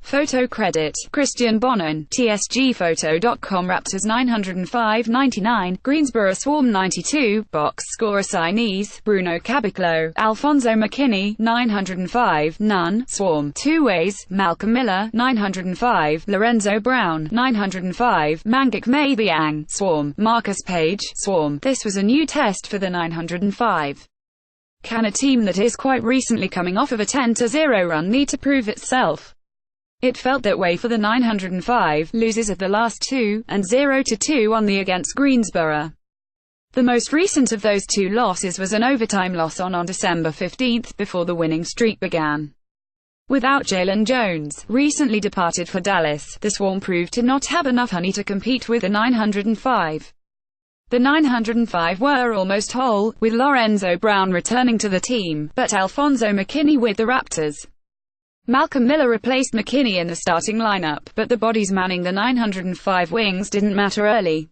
Photo credit, Christian Bonin, TSGphoto.com. Raptors 905.99, Greensboro Swarm 92, box score assignees, Bruno Caboclo, Alfonso McKinney, 905, none, Swarm, 2 ways, Malcolm Miller, 905, Lorenzo Brown, 905, Mangok Mabiang, Swarm, Marcus Page, Swarm. This was a new test for the 905. Can a team that is quite recently coming off of a 10-0 run need to prove itself? It felt that way for the 905, losers of the last two, and 0-2 on the against Greensboro. The most recent of those two losses was an overtime loss on December 15, before the winning streak began. Without Jalen Jones, recently departed for Dallas, the Swarm proved to not have enough honey to compete with the 905. The 905 were almost whole, with Lorenzo Brown returning to the team, but Alfonso McKinney with the Raptors. Malcolm Miller replaced McKinney in the starting lineup, but the bodies manning the 905 wings didn't matter early.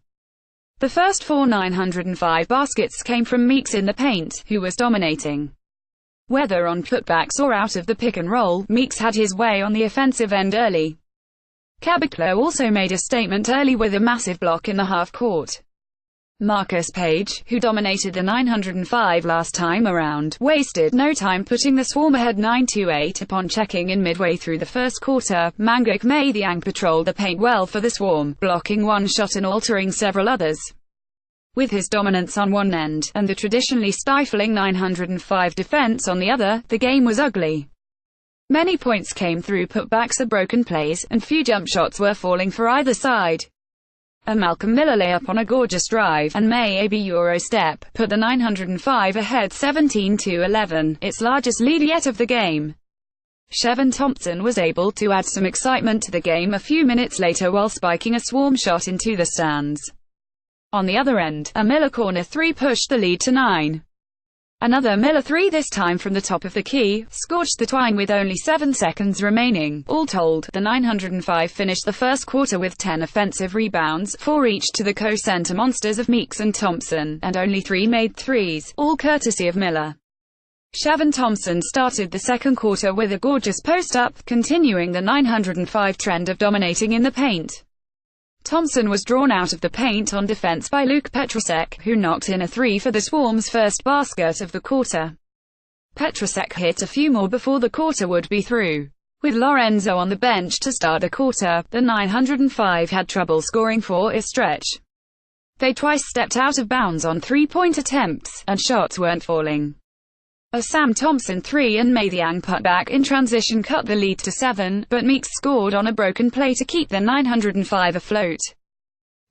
The first 4 905 baskets came from Meeks in the paint, who was dominating. Whether on putbacks or out of the pick and roll, Meeks had his way on the offensive end early. Caboclo also made a statement early with a massive block in the half court. Marcus Page, who dominated the 905 last time around, wasted no time putting the Swarm ahead 9-8 upon checking in midway through the first quarter. Mangok Mabiang patrolled the paint well for the Swarm, blocking one shot and altering several others. With his dominance on one end, and the traditionally stifling 905 defense on the other, the game was ugly. Many points came through putbacks or broken plays, and few jump shots were falling for either side. A Malcolm Miller layup on a gorgeous drive, and maybe Euro step, put the 905 ahead 17-11, its largest lead yet of the game. Shevin Thompson was able to add some excitement to the game a few minutes later while spiking a Swarm shot into the stands. On the other end, a Miller corner 3 pushed the lead to 9. Another Miller 3, this time from the top of the key, scorched the twine with only 7 seconds remaining. All told, the 905 finished the first quarter with 10 offensive rebounds, 4 each to the co-center monsters of Meeks and Thompson, and only 3 made threes, all courtesy of Miller. Shevin Thompson started the second quarter with a gorgeous post-up, continuing the 905 trend of dominating in the paint. Thompson was drawn out of the paint on defense by Luke Petrosek, who knocked in a 3 for the Swarm's first basket of the quarter. Petrosek hit a few more before the quarter would be through. With Lorenzo on the bench to start the quarter, the 905 had trouble scoring for a stretch. They twice stepped out of bounds on 3-point attempts, and shots weren't falling. A Sam Thompson 3 and Mabiang putback in transition cut the lead to 7, but Meeks scored on a broken play to keep the 905 afloat.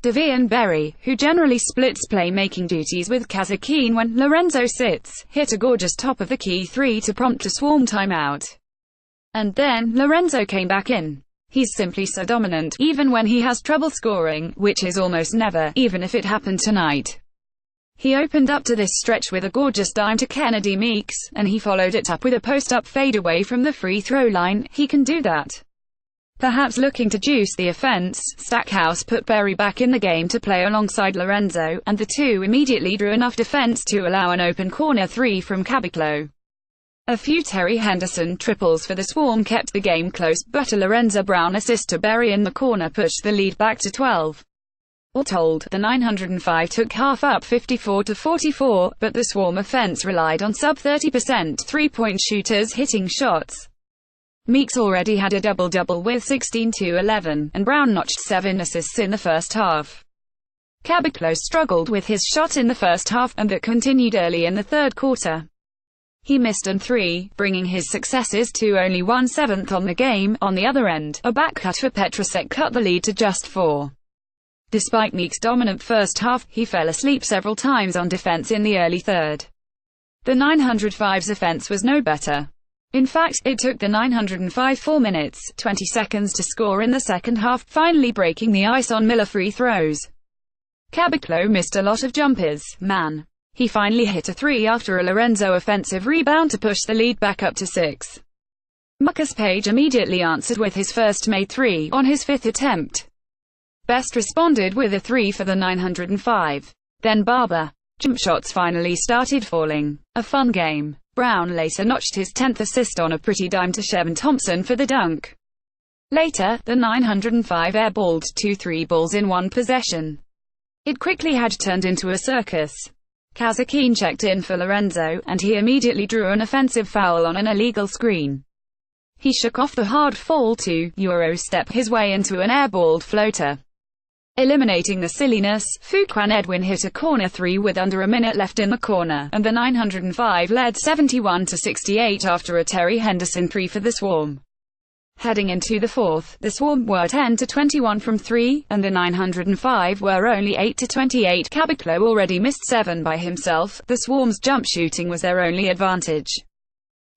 Devian Berry, who generally splits playmaking duties with Kazakine when Lorenzo sits, hit a gorgeous top-of-the-key 3 to prompt a Swarm timeout. And then, Lorenzo came back in. He's simply so dominant, even when he has trouble scoring, which is almost never, even if it happened tonight. He opened up to this stretch with a gorgeous dime to Kennedy Meeks, and he followed it up with a post-up fadeaway from the free throw line. He can do that. Perhaps looking to juice the offense, Stackhouse put Berry back in the game to play alongside Lorenzo, and the two immediately drew enough defense to allow an open corner 3 from Caboclo. A few Terry Henderson triples for the Swarm kept the game close, but a Lorenzo Brown assist to Berry in the corner pushed the lead back to 12. All told, the 905 took half up 54-44, but the Swarm offense relied on sub-30% three-point shooters hitting shots. Meeks already had a double-double with 16-11, and Brown notched 7 assists in the first half. Caboclo struggled with his shot in the first half, and that continued early in the third quarter. He missed an 3, bringing his successes to only 1/7 on the game. On the other end, a back cut for Petrosek cut the lead to just 4. Despite Meeks' dominant first half, he fell asleep several times on defense in the early third. The 905's offense was no better. In fact, it took the 905 4 minutes, 20 seconds to score in the second half, finally breaking the ice on Miller free throws. Caboclo missed a lot of jumpers, man. He finally hit a 3 after a Lorenzo offensive rebound to push the lead back up to 6. Marcus Page immediately answered with his first made 3, on his 5th attempt. Best responded with a 3 for the 905. Then Barber. Jump shots finally started falling. A fun game. Brown later notched his 10th assist on a pretty dime to Shevin Thompson for the dunk. Later, the 905 airballed 2 3-balls in one possession. It quickly had turned into a circus. Kazakine checked in for Lorenzo, and he immediately drew an offensive foul on an illegal screen. He shook off the hard fall to Euro-step his way into an airballed floater. Eliminating the silliness, Fuquan Edwin hit a corner 3 with under a minute left in the corner, and the 905 led 71-68 after a Terry Henderson 3 for the Swarm. Heading into the fourth, the Swarm were 10-21 from 3, and the 905 were only 8-28. Caboclo already missed 7 by himself. The Swarm's jump shooting was their only advantage.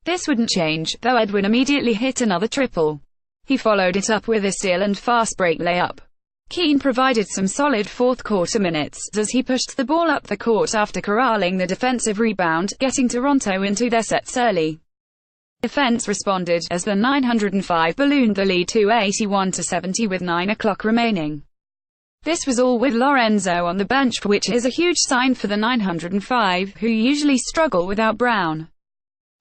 This wouldn't change, though Edwin immediately hit another triple. He followed it up with a steal and fast break layup. Keane provided some solid fourth-quarter minutes, as he pushed the ball up the court after corralling the defensive rebound, getting Toronto into their sets early. Defense responded, as the 905 ballooned the lead to 81-70 with 9 o'clock remaining. This was all with Lorenzo on the bench, which is a huge sign for the 905, who usually struggle without Brown.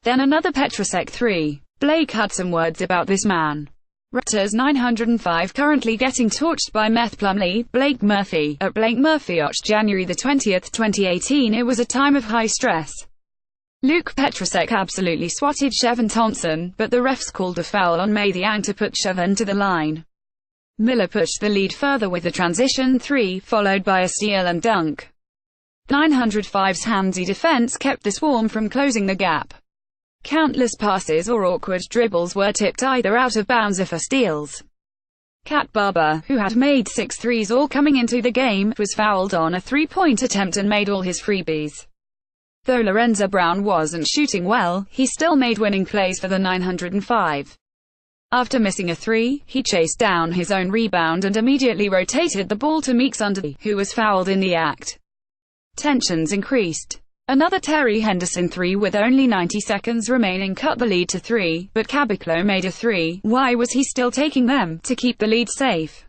Then another Petrosek 3. Blake had some words about this man. Raptors 905 currently getting torched by Meth Plumlee, Blake Murphy. At Blake Murphy-och January 20, 2018 it was a time of high stress. Luke Petrosek absolutely swatted Chevon Thompson, but the refs called a foul on May the Yang to put Chevon to the line. Miller pushed the lead further with the transition 3, followed by a steal and dunk. 905's handsy defense kept the Swarm from closing the gap. Countless passes or awkward dribbles were tipped either out of bounds or for steals. Cat Barber, who had made 6 threes all coming into the game, was fouled on a three-point attempt and made all his freebies. Though Lorenzo Brown wasn't shooting well, he still made winning plays for the 905. After missing a 3, he chased down his own rebound and immediately rotated the ball to Meeks Underwood, who was fouled in the act. Tensions increased. Another Terry Henderson 3 with only 90 seconds remaining cut the lead to 3, but Caboclo made a 3. Why was he still taking them? To keep the lead safe.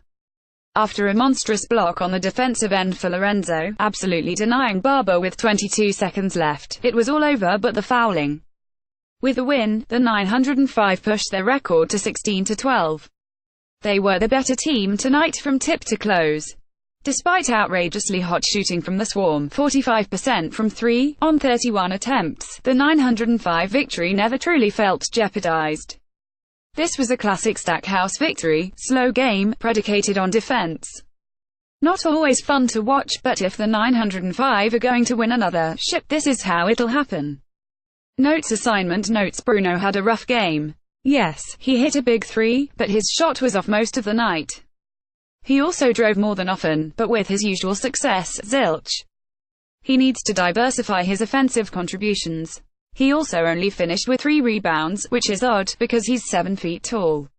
After a monstrous block on the defensive end for Lorenzo, absolutely denying Barber with 22 seconds left, it was all over but the fouling. With the win, the 905 pushed their record to 16-12. They were the better team tonight from tip to close. Despite outrageously hot shooting from the Swarm, 45% from 3, on 31 attempts, the 905 victory never truly felt jeopardized. This was a classic Stackhouse victory, slow game, predicated on defense. Not always fun to watch, but if the 905 are going to win another ship, this is how it'll happen. Notes assignment notes: Bruno had a rough game. Yes, he hit a big 3, but his shot was off most of the night. He also drove more than often, but with his usual success, zilch. He needs to diversify his offensive contributions. He also only finished with 3 rebounds, which is odd, because he's 7 feet tall.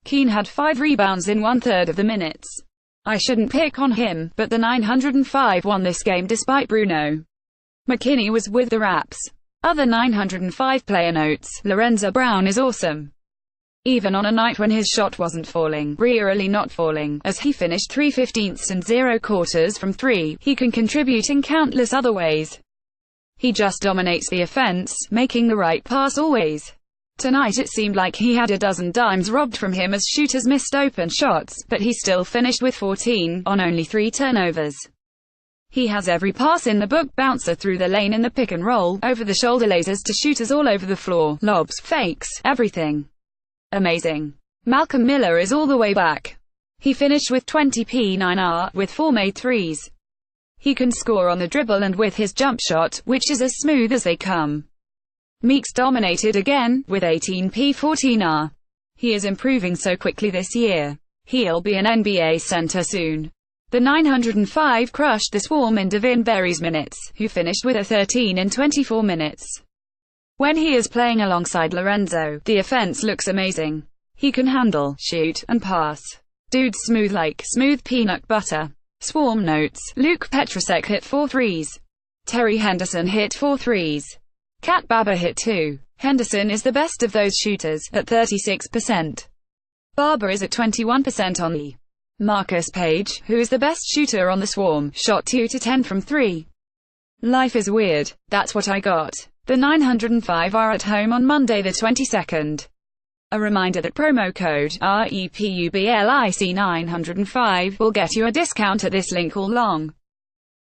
Keane had 5 rebounds in 1/3 of the minutes. I shouldn't pick on him, but the 905 won this game despite Bruno. McKinney was with the Raps. Other 905 player notes: Lorenzo Brown is awesome. Even on a night when his shot wasn't falling, really not falling, as he finished 3/15 and 0 quarters from 3, he can contribute in countless other ways. He just dominates the offense, making the right pass always. Tonight it seemed like he had a dozen dimes robbed from him as shooters missed open shots, but he still finished with 14, on only 3 turnovers. He has every pass in the book: bouncer through the lane in the pick and roll, over the shoulder lasers to shooters all over the floor, lobs, fakes, everything. Amazing. Malcolm Miller is all the way back. He finished with 20.9 with 4 made threes. He can score on the dribble and with his jump shot, which is as smooth as they come. Meeks dominated again, with 18.14. He is improving so quickly this year. He'll be an NBA center soon. The 905 crushed the Swarm in Devin Berry's minutes, who finished with a 13 in 24 minutes. When he is playing alongside Lorenzo, the offense looks amazing. He can handle, shoot, and pass. Dude's smooth like smooth peanut butter. Swarm notes: Luke Petrosek hit 4 threes. Terry Henderson hit 4 threes. Cat Barber hit 2. Henderson is the best of those shooters, at 36%. Barber is at 21% on the. Marcus Page, who is the best shooter on the Swarm, shot 2-10 from 3. Life is weird. That's what I got. The 905 are at home on Monday the 22nd. A reminder that promo code REPUBLIC905 will get you a discount at this link all along.